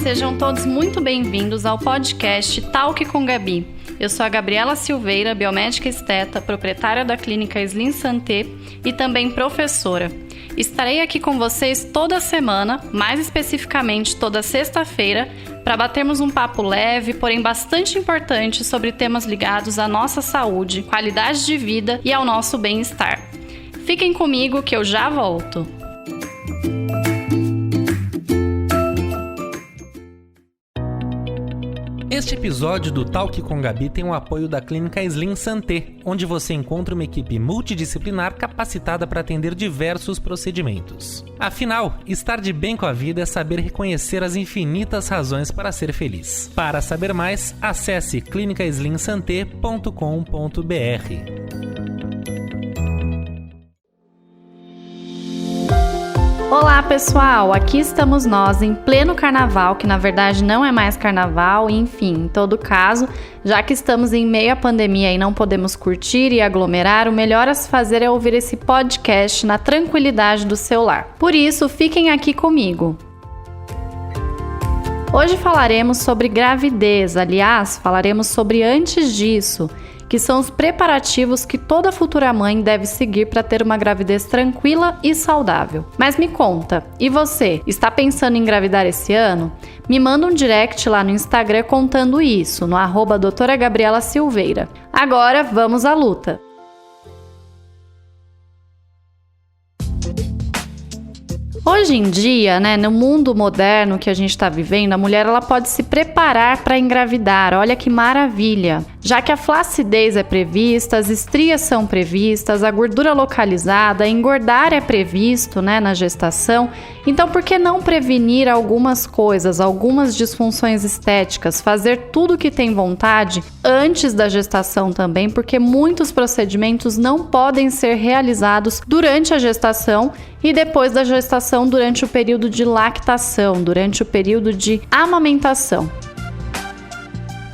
sejam todos muito bem-vindos ao podcast Talk com Gabi. Eu sou a Gabriela Silveira, biomédica esteta, proprietária da clínica Slim Santé e também professora. Estarei aqui com vocês toda semana, mais especificamente toda sexta-feira, para batermos um papo leve, porém bastante importante sobre temas ligados à nossa saúde, qualidade de vida e ao nosso bem-estar. Fiquem comigo que eu já volto. Este episódio do Talk com Gabi tem o apoio da clínica Slim Santé, onde você encontra uma equipe multidisciplinar capacitada para atender diversos procedimentos. Afinal, estar de bem com a vida é saber reconhecer as infinitas razões para ser feliz. Para saber mais, acesse clinicaslimsanté.com.br. Olá pessoal, aqui estamos nós em pleno carnaval, que na verdade não é mais carnaval, enfim, em todo caso, já que estamos em meio à pandemia e não podemos curtir e aglomerar, o melhor a se fazer é ouvir esse podcast na tranquilidade do seu lar. Por isso, fiquem aqui comigo. Hoje falaremos sobre gravidez, aliás, falaremos sobre antes disso, que são os preparativos que toda futura mãe deve seguir para ter uma gravidez tranquila e saudável. Mas me conta, e você, está pensando em engravidar esse ano? Me manda um direct lá no Instagram contando isso, no @doutora Gabriela Silveira. Agora, vamos à luta! Hoje em dia, no mundo moderno que a gente está vivendo, a mulher ela pode se preparar para engravidar. Olha que maravilha! Já que a flacidez é prevista, as estrias são previstas, a gordura localizada, engordar é previsto, na gestação. Então, por que não prevenir algumas coisas, algumas disfunções estéticas, fazer tudo o que tem vontade antes da gestação também, porque muitos procedimentos não podem ser realizados durante a gestação e depois da gestação, durante o período de lactação, durante o período de amamentação.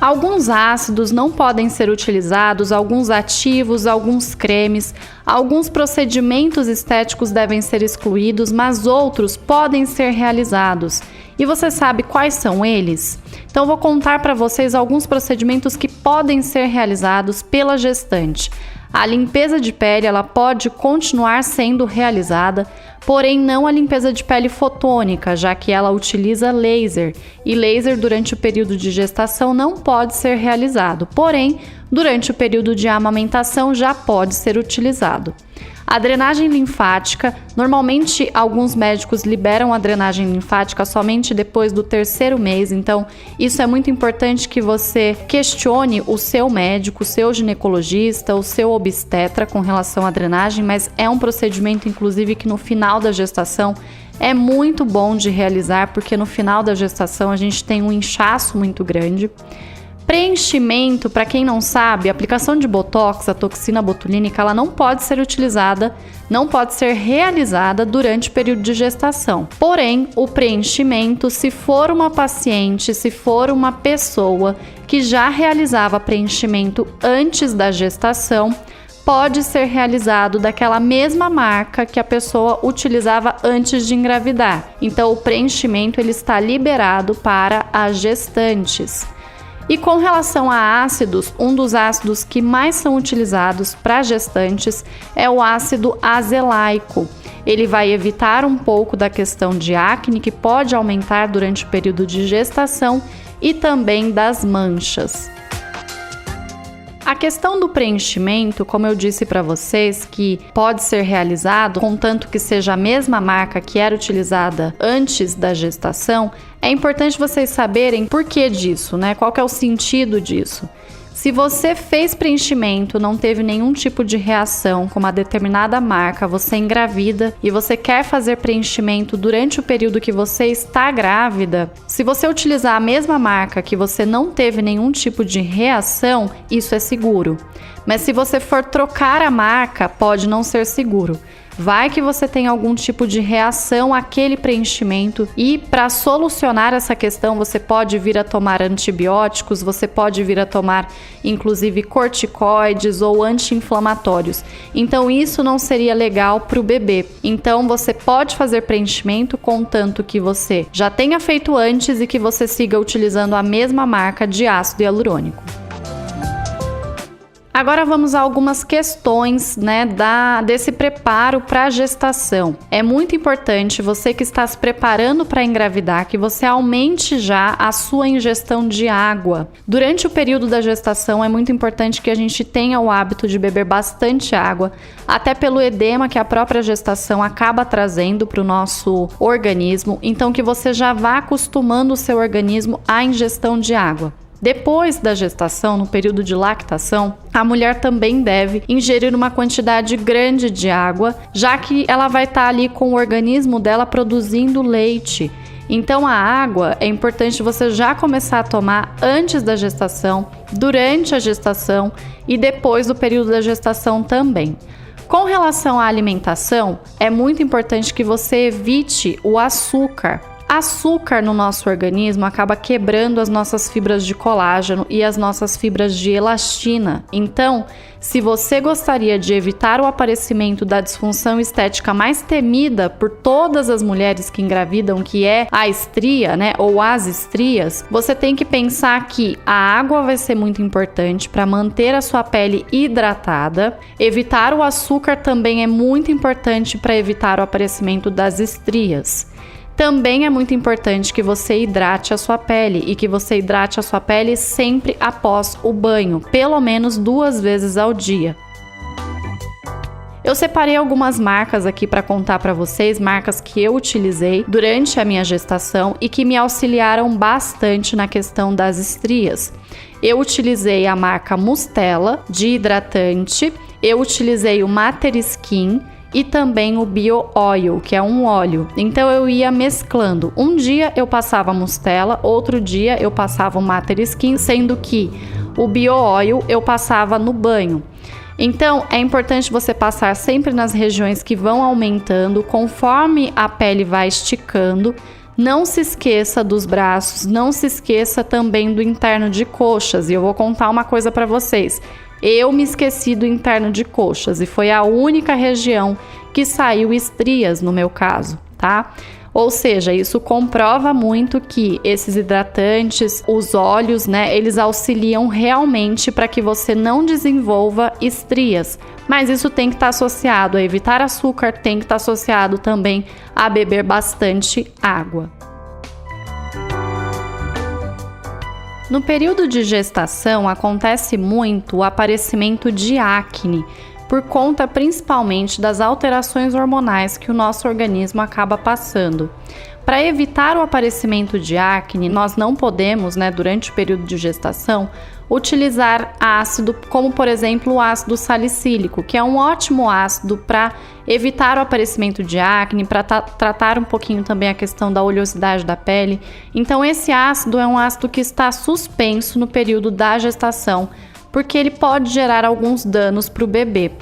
Alguns ácidos não podem ser utilizados, alguns ativos, alguns cremes, alguns procedimentos estéticos devem ser excluídos, mas outros podem ser realizados. E você sabe quais são eles? Então vou contar para vocês alguns procedimentos que podem ser realizados pela gestante. A limpeza de pele ela pode continuar sendo realizada, porém não a limpeza de pele fotônica, já que ela utiliza laser, e laser durante o período de gestação não pode ser realizado, porém durante o período de amamentação já pode ser utilizado. A drenagem linfática, normalmente alguns médicos liberam a drenagem linfática somente depois do 3º mês, então isso é muito importante que você questione o seu médico, o seu ginecologista, o seu obstetra com relação à drenagem, mas é um procedimento inclusive que no final da gestação é muito bom de realizar, porque no final da gestação a gente tem um inchaço muito grande. Preenchimento, para quem não sabe, a aplicação de botox, a toxina botulínica, ela não pode ser utilizada, não pode ser realizada durante o período de gestação. Porém, o preenchimento, se for uma paciente, se for uma pessoa que já realizava preenchimento antes da gestação, pode ser realizado daquela mesma marca que a pessoa utilizava antes de engravidar. Então, o preenchimento ele está liberado para as gestantes. E com relação a ácidos, um dos ácidos que mais são utilizados para gestantes é o ácido azelaico. Ele vai evitar um pouco da questão de acne, que pode aumentar durante o período de gestação, e também das manchas. A questão do preenchimento, como eu disse para vocês, que pode ser realizado contanto que seja a mesma marca que era utilizada antes da gestação, é importante vocês saberem por que disso, qual que é o sentido disso. Se você fez preenchimento, não teve nenhum tipo de reação com uma determinada marca, você engravida e você quer fazer preenchimento durante o período que você está grávida, se você utilizar a mesma marca que você não teve nenhum tipo de reação, isso é seguro. Mas se você for trocar a marca, pode não ser seguro. Vai que você tem algum tipo de reação àquele preenchimento e para solucionar essa questão você pode vir a tomar antibióticos, você pode vir a tomar inclusive corticoides ou anti-inflamatórios. Então isso não seria legal para o bebê. Então você pode fazer preenchimento contanto que você já tenha feito antes e que você siga utilizando a mesma marca de ácido hialurônico. Agora vamos a algumas questões, desse preparo para a gestação. É muito importante você que está se preparando para engravidar que você aumente já a sua ingestão de água. Durante o período da gestação é muito importante que a gente tenha o hábito de beber bastante água, até pelo edema que a própria gestação acaba trazendo para o nosso organismo, então que você já vá acostumando o seu organismo à ingestão de água. Depois da gestação, no período de lactação, a mulher também deve ingerir uma quantidade grande de água, já que ela vai estar ali com o organismo dela produzindo leite. Então a água é importante você já começar a tomar antes da gestação, durante a gestação e depois do período da gestação também. Com relação à alimentação, é muito importante que você evite o açúcar. Açúcar no nosso organismo acaba quebrando as nossas fibras de colágeno e as nossas fibras de elastina. Então, se você gostaria de evitar o aparecimento da disfunção estética mais temida por todas as mulheres que engravidam, que é a estria, ou as estrias, você tem que pensar que a água vai ser muito importante para manter a sua pele hidratada. Evitar o açúcar também é muito importante para evitar o aparecimento das estrias. Também é muito importante que você hidrate a sua pele e que você hidrate a sua pele sempre após o banho, pelo menos 2 vezes ao dia. Eu separei algumas marcas aqui para contar para vocês, marcas que eu utilizei durante a minha gestação e que me auxiliaram bastante na questão das estrias. Eu utilizei a marca Mustela de hidratante, eu utilizei o Mater Skin e também o Bio Oil, que é um óleo. Então eu ia mesclando. Um dia eu passava Mustela, outro dia eu passava o Mater Skin, sendo que o Bio Oil eu passava no banho. Então é importante você passar sempre nas regiões que vão aumentando, conforme a pele vai esticando. Não se esqueça dos braços, não se esqueça também do interno de coxas. E eu vou contar uma coisa para vocês. Eu me esqueci do interno de coxas e foi a única região que saiu estrias no meu caso, tá? Ou seja, isso comprova muito que esses hidratantes, os óleos, eles auxiliam realmente para que você não desenvolva estrias. Mas isso tem que estar associado a evitar açúcar, tem que estar associado também a beber bastante água. No período de gestação acontece muito o aparecimento de acne, por conta principalmente das alterações hormonais que o nosso organismo acaba passando. Para evitar o aparecimento de acne, nós não podemos, durante o período de gestação, utilizar ácido, como por exemplo o ácido salicílico, que é um ótimo ácido para evitar o aparecimento de acne, para tratar um pouquinho também a questão da oleosidade da pele. Então esse ácido é um ácido que está suspenso no período da gestação, porque ele pode gerar alguns danos para o bebê.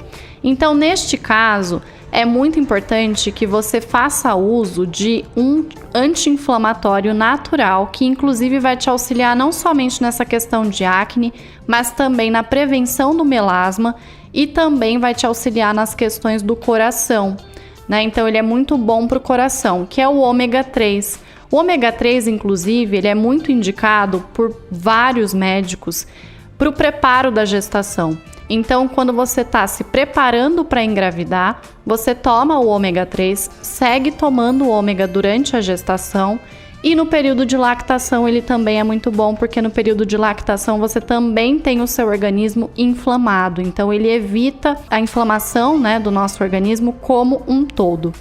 Então neste caso, é muito importante que você faça uso de um anti-inflamatório natural, que inclusive vai te auxiliar não somente nessa questão de acne, mas também na prevenção do melasma e também vai te auxiliar nas questões do coração, Então ele é muito bom para o coração, que é o ômega 3. O ômega 3, inclusive, ele é muito indicado por vários médicos para o preparo da gestação. Então, quando você está se preparando para engravidar, você toma o ômega 3, segue tomando o ômega durante a gestação e no período de lactação ele também é muito bom, porque no período de lactação você também tem o seu organismo inflamado. Então, ele evita a inflamação, do nosso organismo como um todo.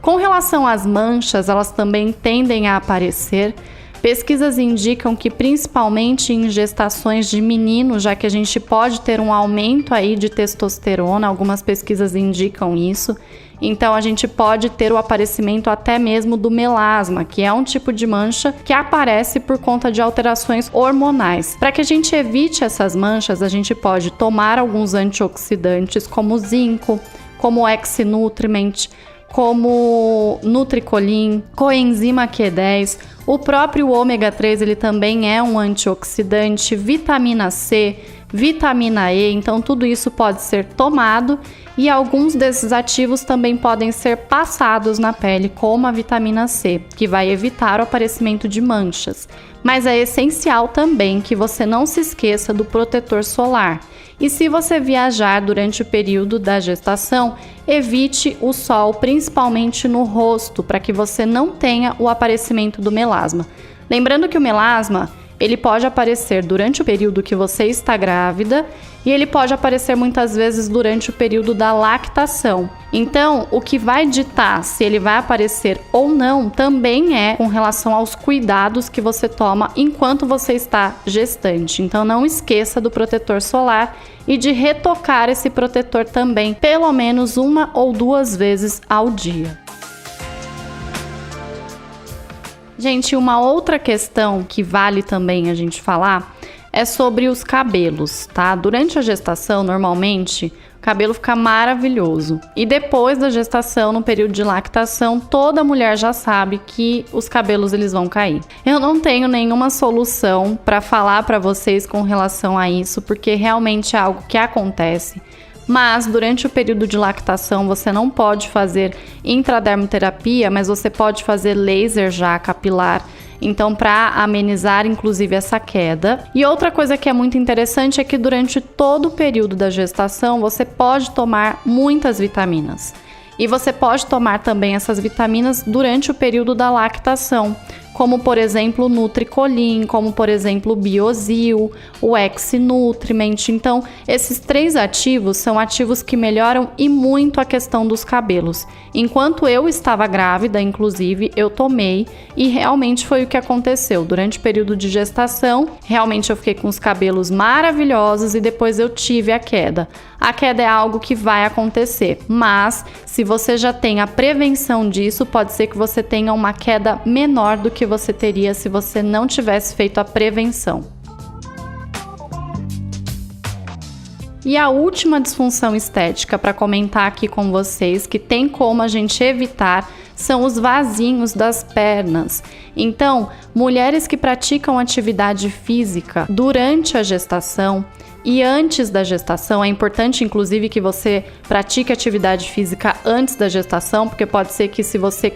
Com relação às manchas, elas também tendem a aparecer. Pesquisas indicam que principalmente em gestações de meninos, já que a gente pode ter um aumento aí de testosterona, algumas pesquisas indicam isso, então a gente pode ter o aparecimento até mesmo do melasma, que é um tipo de mancha que aparece por conta de alterações hormonais. Para que a gente evite essas manchas, a gente pode tomar alguns antioxidantes como zinco, como o X-Nutriment, como Nutricolin, coenzima Q10, o próprio ômega 3 ele também é um antioxidante, vitamina C, vitamina E, então tudo isso pode ser tomado e alguns desses ativos também podem ser passados na pele, como a vitamina C, que vai evitar o aparecimento de manchas. Mas é essencial também que você não se esqueça do protetor solar. E se você viajar durante o período da gestação, evite o sol, principalmente no rosto, para que você não tenha o aparecimento do melasma. Lembrando que o melasma, ele pode aparecer durante o período que você está grávida e ele pode aparecer muitas vezes durante o período da lactação. Então, o que vai ditar se ele vai aparecer ou não também é com relação aos cuidados que você toma enquanto você está gestante. Então, não esqueça do protetor solar e de retocar esse protetor também, pelo menos 1 ou 2 vezes ao dia. Gente, uma outra questão que vale também a gente falar é sobre os cabelos, tá? Durante a gestação, normalmente, o cabelo fica maravilhoso. E depois da gestação, no período de lactação, toda mulher já sabe que os cabelos eles vão cair. Eu não tenho nenhuma solução para falar para vocês com relação a isso, porque realmente é algo que acontece. Mas durante o período de lactação você não pode fazer intradermoterapia, mas você pode fazer laser já capilar, então para amenizar inclusive essa queda. E outra coisa que é muito interessante é que durante todo o período da gestação você pode tomar muitas vitaminas. E você pode tomar também essas vitaminas durante o período da lactação, como por exemplo o Nutricolin, como por exemplo o Biosil, o X-Nutriment. Então, esses 3 ativos são ativos que melhoram e muito a questão dos cabelos. Enquanto eu estava grávida, inclusive, eu tomei e realmente foi o que aconteceu. Durante o período de gestação, realmente eu fiquei com os cabelos maravilhosos e depois eu tive a queda. A queda é algo que vai acontecer, mas se você já tem a prevenção disso, pode ser que você tenha uma queda menor do que você teria se você não tivesse feito a prevenção. E a última disfunção estética para comentar aqui com vocês, que tem como a gente evitar, são os vasinhos das pernas. Então, mulheres que praticam atividade física durante a gestação e antes da gestação, é importante inclusive que você pratique atividade física antes da gestação, porque pode ser que se você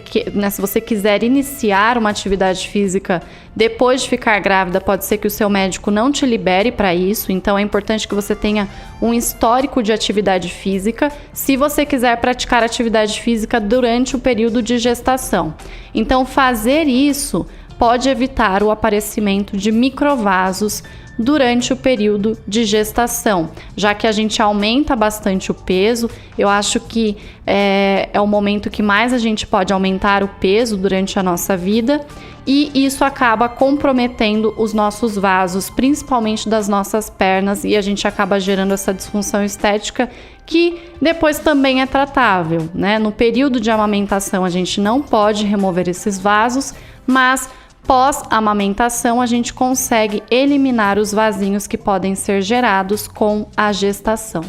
quiser iniciar uma atividade física depois de ficar grávida, pode ser que o seu médico não te libere para isso, então é importante que você tenha um histórico de atividade física, se você quiser praticar atividade física durante o período de gestação. Então fazer isso pode evitar o aparecimento de microvasos durante o período de gestação, já que a gente aumenta bastante o peso. Eu acho que é o momento que mais a gente pode aumentar o peso durante a nossa vida e isso acaba comprometendo os nossos vasos, principalmente das nossas pernas, e a gente acaba gerando essa disfunção estética que depois também é tratável, né? No período de amamentação a gente não pode remover esses vasos, mas pós-amamentação, a gente consegue eliminar os vasinhos que podem ser gerados com a gestação.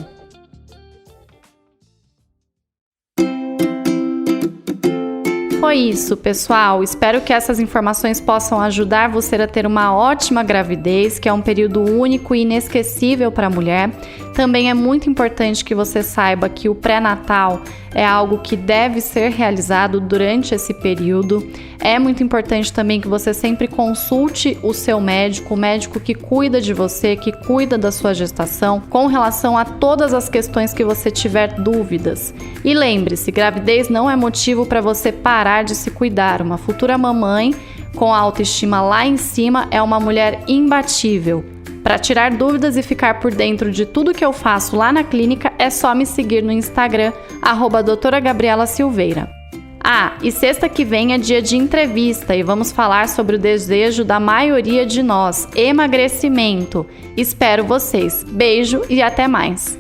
Foi isso, pessoal. Espero que essas informações possam ajudar você a ter uma ótima gravidez, que é um período único e inesquecível para a mulher. Também é muito importante que você saiba que o pré-natal é algo que deve ser realizado durante esse período. É muito importante também que você sempre consulte o seu médico, o médico que cuida de você, que cuida da sua gestação, com relação a todas as questões que você tiver dúvidas. E lembre-se, gravidez não é motivo para você parar de se cuidar. Uma futura mamãe com a autoestima lá em cima é uma mulher imbatível. Para tirar dúvidas e ficar por dentro de tudo que eu faço lá na clínica, é só me seguir no Instagram, @doutora-Gabriela-Silveira. E sexta que vem é dia de entrevista e vamos falar sobre o desejo da maioria de nós, emagrecimento. Espero vocês. Beijo e até mais!